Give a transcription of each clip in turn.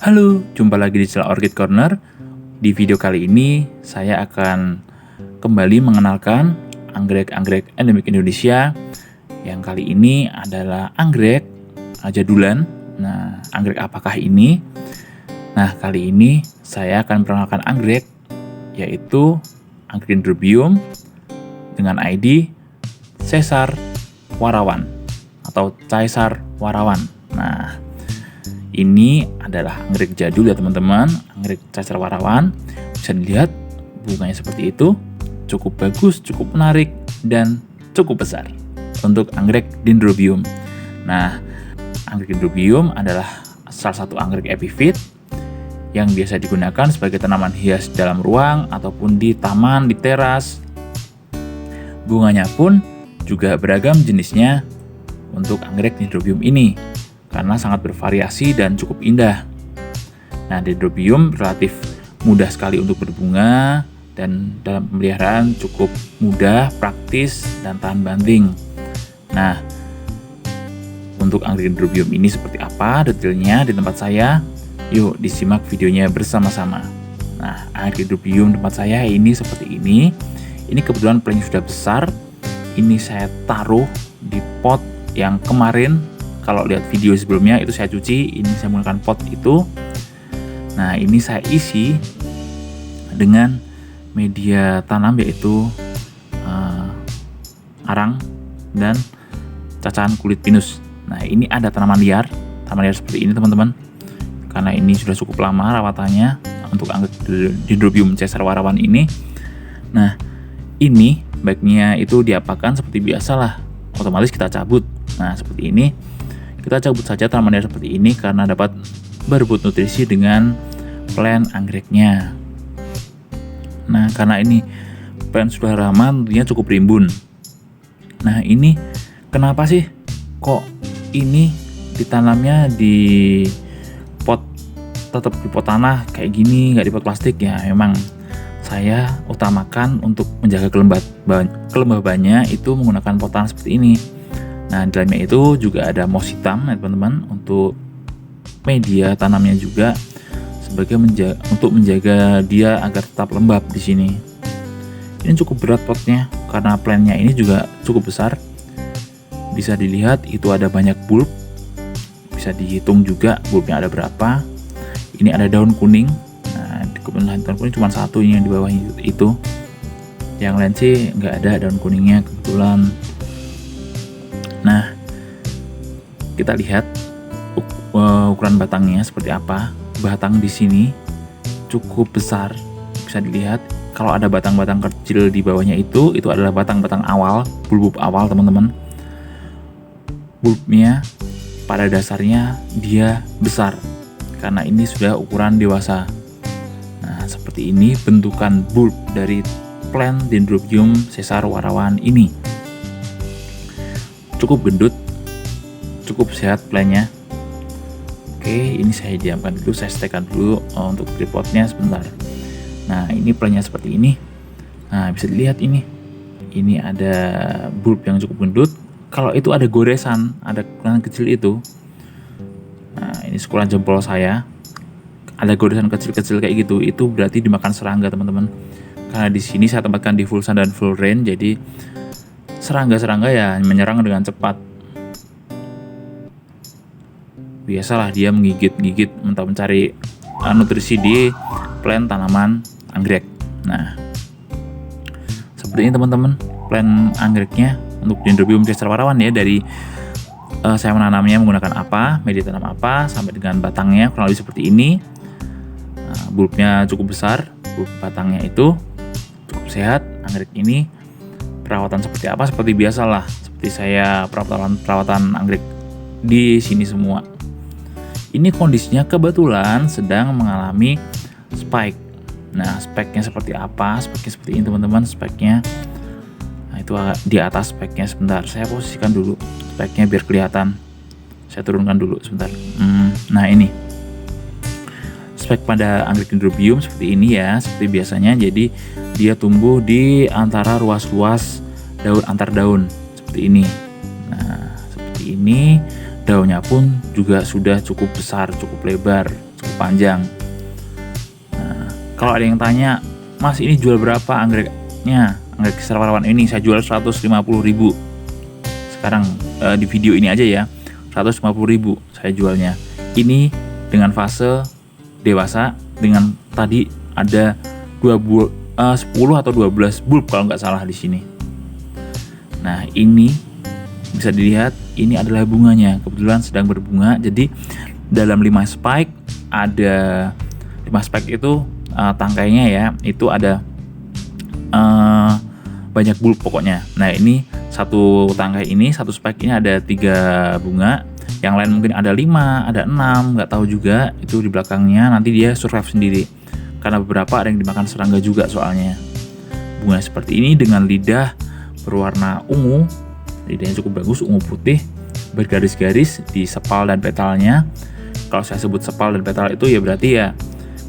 Halo, jumpa lagi di channel Orchid Corner. Di video kali ini, saya akan kembali mengenalkan anggrek-anggrek endemik Indonesia. Yang kali ini adalah anggrek jadulan. Nah, anggrek apakah ini? Nah, kali ini saya akan memperkenalkan anggrek, yaitu anggrek Dendrobium dengan ID Caesar warawan atau Caesar warawan. Nah, ini adalah anggrek jadul ya teman-teman, anggrek Caesar warawan. Bisa dilihat bunganya seperti itu, cukup bagus, cukup menarik, dan cukup besar untuk anggrek Dendrobium. Nah, anggrek Dendrobium adalah salah satu anggrek epifit yang biasa digunakan sebagai tanaman hias dalam ruang ataupun di taman, di teras. Bunganya pun juga beragam jenisnya untuk anggrek Dendrobium ini, karena sangat bervariasi dan cukup indah. Nah, Dendrobium relatif mudah sekali untuk berbunga dan dalam pemeliharaan cukup mudah, praktis, dan tahan banting. Nah, untuk anggrek Dendrobium ini seperti apa detailnya di tempat saya? Yuk disimak videonya bersama-sama. Nah, anggrek Dendrobium tempat saya ini seperti ini. Ini kebetulan plantnya sudah besar. Ini saya taruh di pot yang kemarin, kalau lihat video sebelumnya itu saya cuci, ini saya menggunakan pot itu. Nah, ini saya isi dengan media tanam yaitu arang dan cacahan kulit pinus. Nah, ini ada tanaman liar seperti ini teman-teman. Karena ini sudah cukup lama rawatannya untuk anggrek Dendrobium Caesar warawan ini. Nah, ini baiknya itu diapakan seperti biasalah, otomatis kita cabut. Nah, seperti ini. Kita cabut saja tanaman liar seperti ini karena dapat berebut nutrisi dengan plant anggreknya. Nah, karena ini plant sudah lama, tentunya cukup rimbun. Nah, ini kenapa sih kok ini ditanamnya di pot, tetap di pot tanah kayak gini, nggak di pot plastik ya? Memang saya utamakan untuk menjaga kelembabannya itu menggunakan pot tanah seperti ini. Nah, di dalamnya itu juga ada moss hitam ya teman-teman, untuk media tanamnya juga sebagai untuk menjaga dia agar tetap lembab di sini. Ini cukup berat potnya karena plantnya ini juga cukup besar. Bisa dilihat itu ada banyak bulb. Bisa dihitung juga bulbnya ada berapa. Ini ada daun kuning. Nah, kebetulan daun kuning cuma satu, ini yang di bawah itu. Yang lain sih nggak ada daun kuningnya kebetulan. Nah, kita lihat ukuran batangnya seperti apa. Batang di sini cukup besar. Bisa dilihat kalau ada batang-batang kecil di bawahnya itu adalah batang-batang awal, bulb awal teman-teman. Bulbnya pada dasarnya dia besar karena ini sudah ukuran dewasa. Nah, seperti ini bentukan bulb dari plant Dendrobium Caesar warawan ini. Cukup gendut, cukup sehat plantnya. Oke, ini saya diamkan dulu, saya setekan dulu untuk tripodnya sebentar. Nah, ini plantnya seperti ini. Nah, bisa dilihat ini ada bulb yang cukup gendut. Kalau itu ada goresan, ada ukuran kecil itu. Nah, ini ukuran jempol saya. Ada goresan kecil-kecil kayak gitu, itu berarti dimakan serangga teman-teman. Karena di sini saya tempatkan di full sun dan full rain, jadi serangga-serangga ya menyerang dengan cepat. Biasalah dia menggigit-gigit untuk mencari nutrisi di plant tanaman anggrek. Nah, seperti ini teman-teman plant anggreknya untuk Dendrobium Caesar warawan ya. Dari saya menanamnya menggunakan apa, media tanam apa, sampai dengan batangnya kurang lebih seperti ini. Nah, bulbnya cukup besar, bulb batangnya itu cukup sehat. Anggrek ini perawatan seperti apa? Seperti biasalah, seperti saya perawatan anggrek di sini semua. Ini kondisinya kebetulan sedang mengalami spike. Nah, speknya seperti apa? Speknya seperti ini teman-teman, speknya. Nah, itu di atas speknya. Sebentar, saya posisikan dulu speknya biar kelihatan. Saya turunkan dulu sebentar. Nah, ini spek pada anggrek Dendrobium seperti ini ya, seperti biasanya. Jadi dia tumbuh di antara ruas-ruas daun antar daun seperti ini. Nah, seperti ini. Daunnya pun juga sudah cukup besar, cukup lebar, cukup panjang. Nah, kalau ada yang tanya, Mas ini jual berapa anggreknya? Anggrek Caesar Warawan ini saya jual 150.000. Sekarang di video ini aja ya, 150.000 saya jualnya. Ini dengan fase dewasa, dengan tadi ada 10 atau 12 bulb kalau nggak salah di sini. Nah, ini bisa dilihat, ini adalah bunganya. Kebetulan sedang berbunga. Jadi dalam 5 spike ada 5 spike itu tangkainya ya, itu ada banyak bulb pokoknya. Nah, ini satu tangkai ini, satu spike ini ada 3 bunga. Yang lain mungkin ada 5, ada 6, nggak tahu juga. Itu di belakangnya nanti dia survive sendiri. Karena beberapa ada yang dimakan serangga juga soalnya. Bunga seperti ini dengan lidah berwarna ungu. Lidahnya cukup bagus, ungu putih, bergaris-garis di sepal dan petalnya. Kalau saya sebut sepal dan petal itu ya berarti ya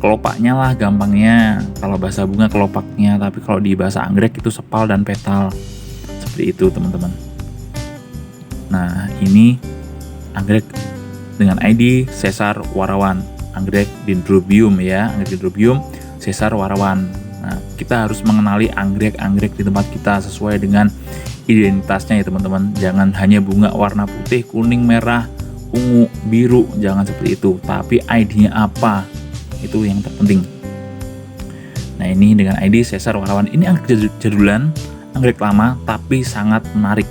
kelopaknya lah gampangnya. Kalau bahasa bunga kelopaknya, tapi kalau di bahasa anggrek itu sepal dan petal. Seperti itu teman-teman. Nah, ini anggrek dengan ID Caesar Warawan, anggrek Dendrobium ya, anggrek Dendrobium Caesar Warawan. Nah, kita harus mengenali anggrek-anggrek di tempat kita sesuai dengan identitasnya ya teman-teman. Jangan hanya bunga warna putih, kuning, merah, ungu, biru, jangan seperti itu. Tapi ID-nya apa? Itu yang terpenting. Nah, ini dengan ID Caesar Warawan. Ini anggrek jadulan, anggrek lama tapi sangat menarik.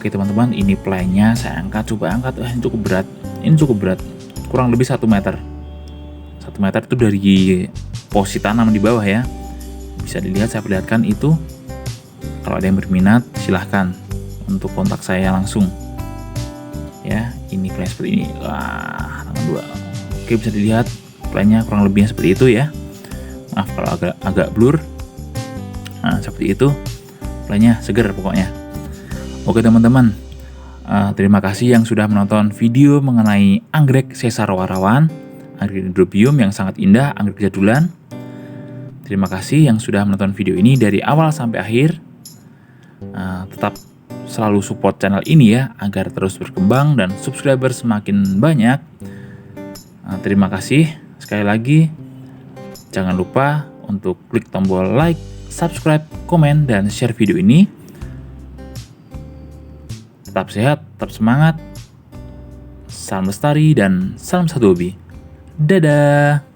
Oke teman-teman, ini play-nya saya angkat, coba angkat. Ini cukup berat. Ini cukup berat. Kurang lebih 1 meter. 1 meter itu dari posisi tanam di bawah ya. Bisa dilihat, saya perlihatkan itu. Kalau ada yang berminat silahkan untuk kontak saya langsung. Ya, ini play seperti ini. Wah, tangan 2. Oke, bisa dilihat play-nya kurang lebihnya seperti itu ya. Maaf kalau agak blur. Nah, seperti itu. Play-nya seger pokoknya. Oke teman-teman, terima kasih yang sudah menonton video mengenai anggrek Caesar Warawan, anggrek Dendrobium yang sangat indah, anggrek jadulan. Terima kasih yang sudah menonton video ini dari awal sampai akhir. Tetap selalu support channel ini ya, agar terus berkembang dan subscriber semakin banyak. Terima kasih sekali lagi. Jangan lupa untuk klik tombol like, subscribe, komen, dan share video ini. Tetap sehat, tetap semangat. Salam lestari dan salam satu hobi. Dadah.